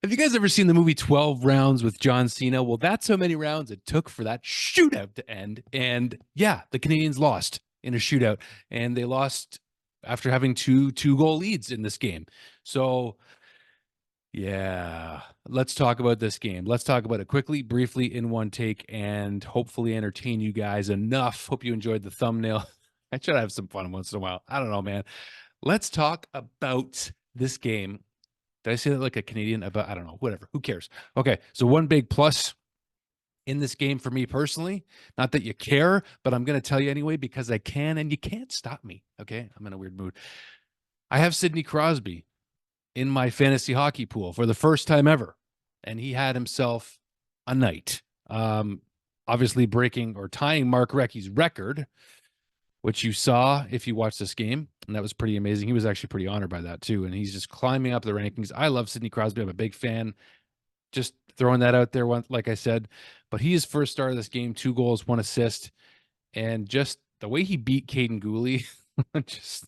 Have you guys ever seen the movie 12 Rounds with John Cena? Well, that's how many rounds it took for that shootout to end. And yeah, the Canadians lost in a shootout, and they lost after having two-goal leads in this game. So yeah, let's talk about this game. Let's talk about it quickly, briefly, in one take, and hopefully entertain you guys enough. Hope you enjoyed the thumbnail. I try to have some fun once in a while. I don't know, man. Let's talk about this game. Did I say that like a Canadian? About, I don't know, whatever. Who cares? Okay, so one big plus in this game for me personally, not that you care, but I'm going to tell you anyway because I can, and you can't stop me. Okay, I'm in a weird mood. I have Sidney Crosby in my fantasy hockey pool for the first time ever, and he had himself a night. Obviously breaking or tying Mark Recchi's record, which you saw if you watched this game, and that was pretty amazing. He was actually pretty honored by that too, and he's just climbing up the rankings. I love Sidney Crosby. I'm a big fan. Just throwing that out there, like I said. But he is first star of this game, 2 goals, 1 assist, and just the way he beat Caden Gooley, just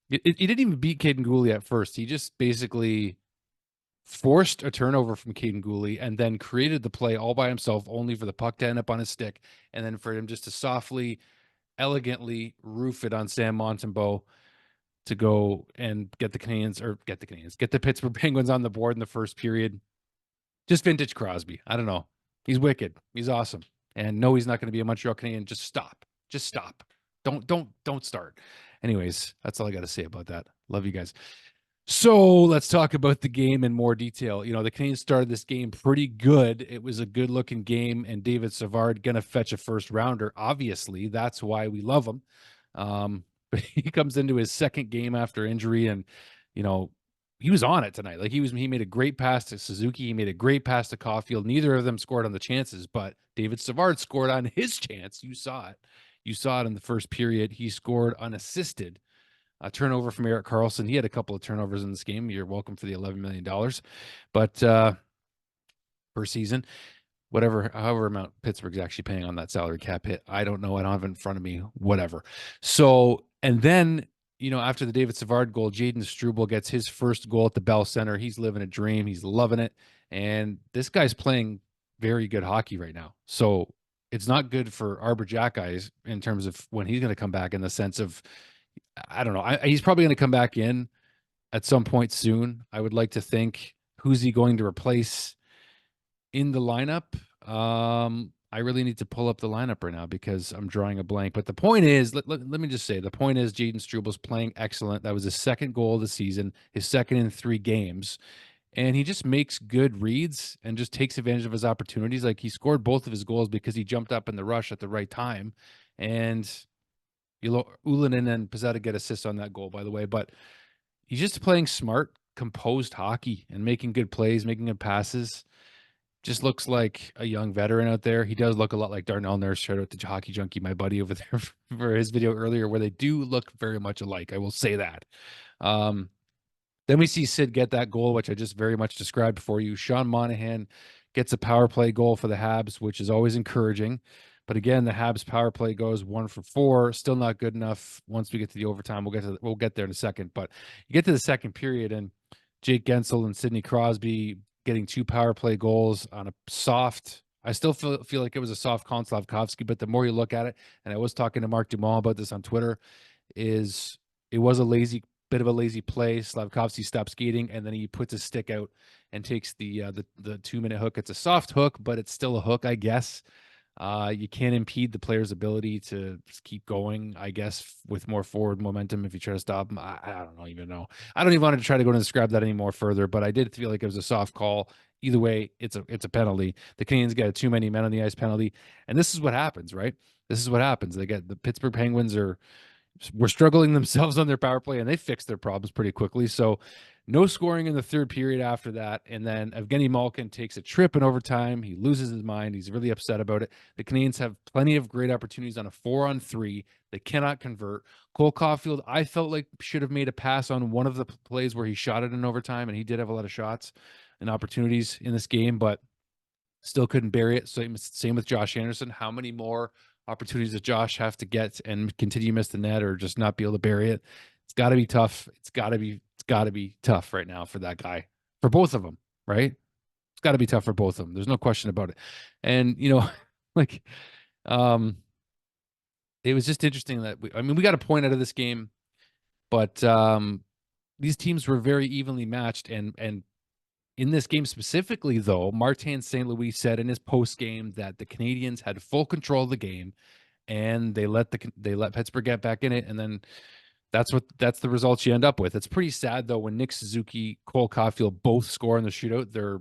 he didn't even beat Caden Gooley at first. He just basically forced a turnover from Caden Gooley and then created the play all by himself, only for the puck to end up on his stick, and then for him just to softly, elegantly roof it on Sam Montembeault to go and get the Pittsburgh Penguins on the board in the first period. Just vintage Crosby. I don't know. He's wicked. He's awesome. And no, he's not going to be a Montreal Canadian. Just stop. Just stop. Don't start. Anyways, that's all I got to say about that. Love you guys. So let's talk about the game in more detail. You know, the Canadians started this game pretty good. It was a good looking game, and David Savard going to fetch a first rounder. Obviously, that's why we love him. But he comes into his second game after injury, and, you know, he was on it tonight. Like he made a great pass to Suzuki. He made a great pass to Caulfield. Neither of them scored on the chances, but David Savard scored on his chance. You saw it. You saw it in the first period. He scored unassisted. A turnover from Erik Karlsson. He had a couple of turnovers in this game. You're welcome for the $11 million. But per season, however amount Pittsburgh's actually paying on that salary cap hit, I don't know. I don't have it in front of me. Whatever. So, and then, you know, after the David Savard goal, Jaden Struble gets his first goal at the Bell Center. He's living a dream. He's loving it. And this guy's playing very good hockey right now. So it's not good for Arbor Jackeyes in terms of when he's going to come back, in the sense of, I don't know. He's probably going to come back in at some point soon. I would like to think. Who's he going to replace in the lineup? I really need to pull up the lineup right now because I'm drawing a blank. But the point is, let me just say, the point is Jaden Struble's playing excellent. That was his second goal of the season, his second in 3 games. And he just makes good reads and just takes advantage of his opportunities. Like, he scored both of his goals because he jumped up in the rush at the right time. And Ullinen and Pizzetta get assists on that goal, by the way. But he's just playing smart, composed hockey and making good plays, making good passes. Just looks like a young veteran out there. He does look a lot like Darnell Nurse. Shout out to Hockey Junkie, my buddy over there, for his video earlier, where they do look very much alike. I will say that. Then we see Sid get that goal, which I just very much described for you. Sean Monahan gets a power play goal for the Habs, which is always encouraging. But again, the Habs power play goes 1 for 4. Still not good enough. Once we get to the overtime, we'll get there in a second. But you get to the second period, and Jake Gensel and Sidney Crosby getting 2 power play goals on a soft. I still feel like it was a soft Colin Slavkovsky, but the more you look at it, and I was talking to Mark Dumont about this on Twitter, it was a bit of a lazy play. Slavkovsky stops skating, and then he puts his stick out and takes the 2-minute hook. It's a soft hook, but it's still a hook, I guess. You can't impede the player's ability to keep going, I guess, with more forward momentum if you try to stop him. I don't even know. I don't even want to try to go and describe that any more further, but I did feel like it was a soft call. Either way, it's a penalty. The Canadians get a too many men on the ice penalty, and this is what happens, right? This is what happens. They get the Pittsburgh Penguins were struggling themselves on their power play, and they fixed their problems pretty quickly. So no scoring in the third period after that. And then Evgeny Malkin takes a trip in overtime. He loses his mind. He's really upset about it. The Canadians have plenty of great opportunities on a 4-on-3. They cannot convert. Cole Caulfield, I felt like, should have made a pass on one of the plays where he shot it in overtime, and he did have a lot of shots and opportunities in this game, but still couldn't bury it. Same with Josh Anderson. How many more opportunities does Josh have to get and continue to miss the net or just not be able to bury it? It's got to be tough. It's got to be tough right now for that guy, for both of them. right? It's got to be tough for both of them. There's no question about it. And, like, um, it was just interesting that we got a point out of this game, but these teams were very evenly matched. And in this game specifically, though, Martin St. Louis said in his post game that the Canadiens had full control of the game, and they let Pittsburgh get back in it, and then that's the results you end up with. It's pretty sad though when Nick Suzuki, Cole Caulfield both score in the shootout. They're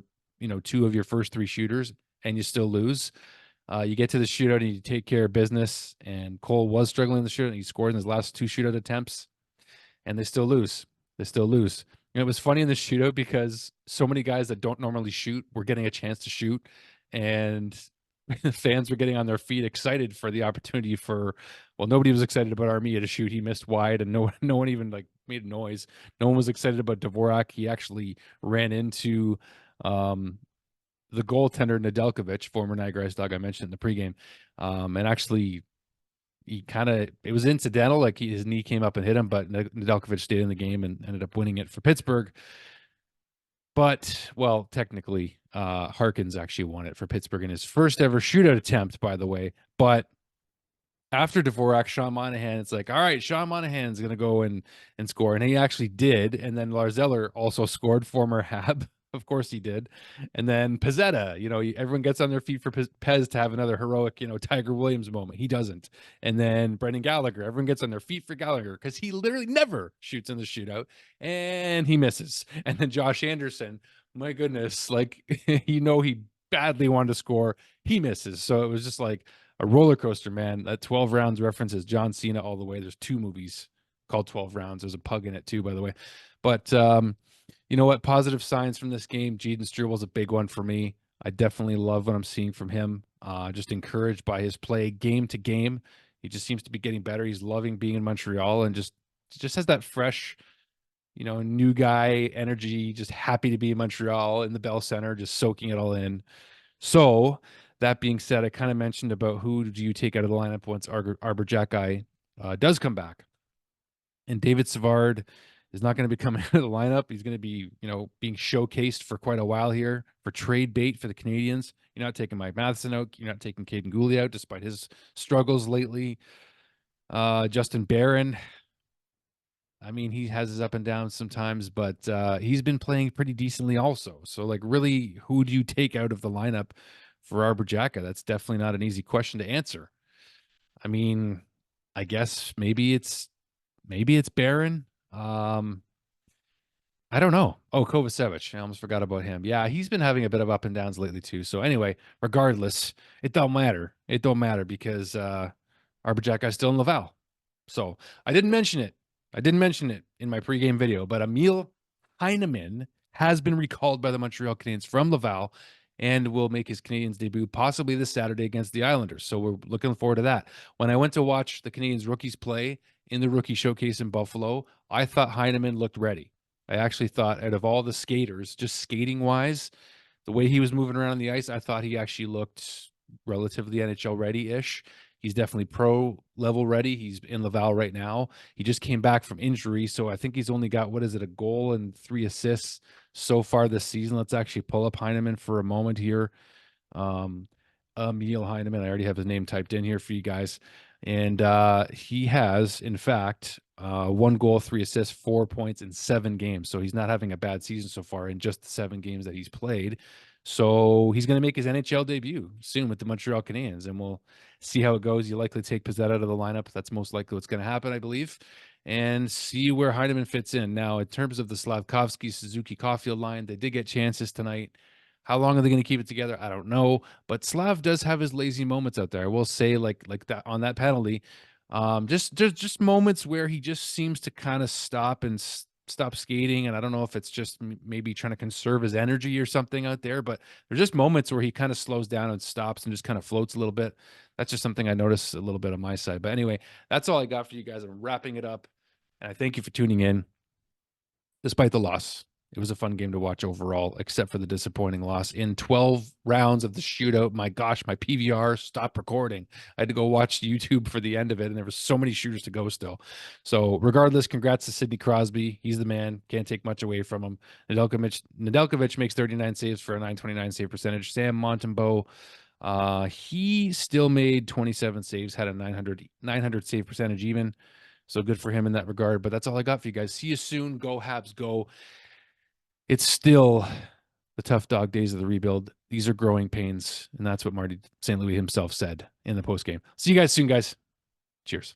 two of your first three shooters, and you still lose. You get to the shootout and you take care of business. And Cole was struggling in the shootout. And he scored in his last two shootout attempts, and they still lose. They still lose. And it was funny in the shootout because so many guys that don't normally shoot were getting a chance to shoot, and the fans were getting on their feet, excited for the opportunity for. Well, nobody was excited about Armia to shoot. He missed wide, and no one even like made a noise. No one was excited about Dvorak. He actually ran into the goaltender Nedeljkovic, former Niagara Ice Dog, I mentioned in the pregame, and actually it was incidental, like his knee came up and hit him, but Nedeljkovic stayed in the game and ended up winning it for Pittsburgh. But, well, technically, Harkins actually won it for Pittsburgh in his first ever shootout attempt, by the way. But after Dvorak, Sean Monahan, it's like, all right, Sean Monahan's going to go and score. And he actually did. And then Lars Eller also scored, former Hab. Of course he did. And then Pezzetta, everyone gets on their feet for Pez to have another heroic, Tiger Williams moment. He doesn't. And then Brendan Gallagher, everyone gets on their feet for Gallagher because he literally never shoots in the shootout and he misses. And then Josh Anderson, my goodness, like, he badly wanted to score. He misses. So it was just like a roller coaster, man. That 12 rounds references John Cena all the way. There's two movies called 12 rounds. There's a pug in it too, by the way. But you know what? Positive signs from this game. Jayden Struble is a big one for me. I definitely love what I'm seeing from him. Just encouraged by his play game to game. He just seems to be getting better. He's loving being in Montreal and just has that fresh, new guy energy, just happy to be in Montreal in the Bell Center, just soaking it all in. So that being said, I kind of mentioned about who do you take out of the lineup once Arbor Jack does come back. And David Savard is not going to be coming out of the lineup. He's going to be, being showcased for quite a while here for trade bait for the Canadiens. You're not taking Mike Matheson out. You're not taking Caden Gooley out, despite his struggles lately. Justin Barron, I mean, he has his up and downs sometimes, but he's been playing pretty decently also. So, like, really, who do you take out of the lineup for Arbor Jacka? That's definitely not an easy question to answer. I mean, I guess maybe it's Barron. I don't know. Oh, Kovacevic. I almost forgot about him. Yeah, he's been having a bit of up and downs lately too. So anyway, regardless, it don't matter. It don't matter because Arbor Jacka's still in Laval. So I didn't mention it. I didn't mention it in my pregame video, but Emil Heineman has been recalled by the Montreal Canadiens from Laval and will make his Canadiens debut possibly this Saturday against the Islanders. So we're looking forward to that. When I went to watch the Canadiens rookies play in the rookie showcase in Buffalo, I thought Heineman looked ready. I actually thought out of all the skaters, just skating wise, the way he was moving around on the ice, I thought he actually looked relatively NHL ready-ish. He's definitely pro level ready. He's in Laval right now. He just came back from injury, so I think he's only got, a goal and 3 assists so far this season. Let's actually pull up Heineman for a moment here. Emil Heineman. I already have his name typed in here for you guys. And he has, in fact, 1 goal, 3 assists, 4 points in 7 games. So he's not having a bad season so far in just the 7 games that he's played. So he's going to make his NHL debut soon with the Montreal Canadiens, and we'll see how it goes. You likely take Pezzetta out of the lineup. That's most likely what's going to happen, I believe, and see where Heineman fits in. Now, in terms of the Slavkovsky, Suzuki, Caulfield line, they did get chances tonight. How long are they going to keep it together? I don't know. But Slav does have his lazy moments out there. I will say, like that on that penalty, just moments where he just seems to kind of stop skating. And I don't know if it's just maybe trying to conserve his energy or something out there, but there's just moments where he kind of slows down and stops and just kind of floats a little bit. That's just something I noticed a little bit on my side. But anyway, that's all I got for you guys. I'm wrapping it up, and I thank you for tuning in despite the loss. it was a fun game to watch overall, except for the disappointing loss in 12 rounds of the shootout. My gosh, my PVR stopped recording. I had to go watch YouTube for the end of it, and there were so many shooters to go still. So regardless, congrats to Sidney Crosby. He's the man. Can't take much away from him. Nedeljkovic makes 39 saves for a 929 save percentage. Sam Montembeault, he still made 27 saves, had a 900 save percentage even. So good for him in that regard. But that's all I got for you guys. See you soon. Go Habs, go. It's still the tough dog days of the rebuild. These are growing pains, and that's what Marty St. Louis himself said in the postgame. See you guys soon, guys. Cheers.